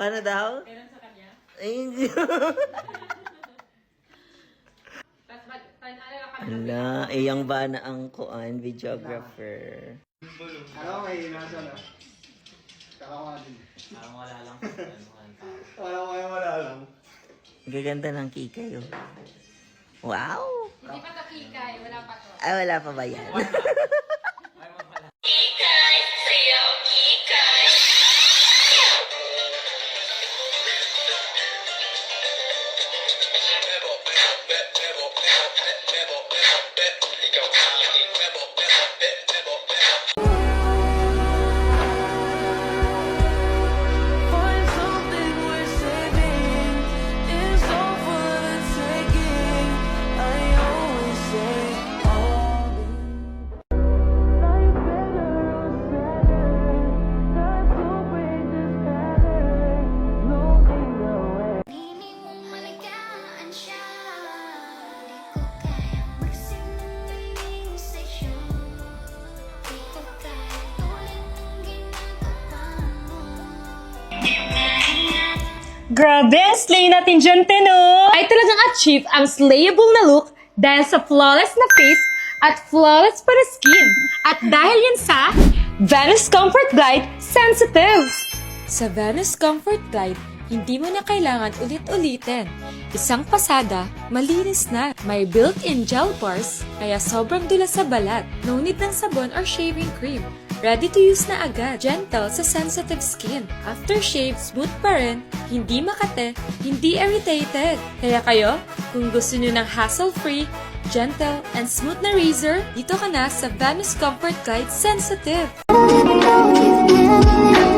Paano daw? Kailan sa kanya? Ay, hindi. Tapos ano lang kami. Ala, iyang ba na ang kuan, videographer. Ano may nasa na? Kakawa din. Parang wala lang. Wala lang. Gaganda ng kikay, oh. Wow! Hindi pa to kikay, wala pa to. Ay, wala pa ba yan? Find something worth saving. It's all for the taking. I always say, all life better or sadder. Time to break this pattern. Floating away. Piling mong malagaan siya. Di ko kayang magsinungaling sa'yo. Di ko kaya tulad ng ginagawa mo. Grabe, slay natin dyan, Teno! Ay talagang achieve ang slayable na look dahil sa flawless na face at flawless pa na skin. At dahil yan sa Venus Comfort Glide Sensitive! Sa Venus Comfort Glide, hindi mo na kailangan ulit-ulitin. Isang pasada, malinis na. May built-in gel pores, kaya sobrang dula sa balat. No need ng sabon or shaving cream. Ready to use na agad. Gentle sa sensitive skin. After shave, smooth pa rin. Hindi makate, hindi irritated. Kaya kayo, kung gusto nyo ng hassle-free, gentle, and smooth na razor, dito ka na sa Venus Comfort Glide Sensitive. Give me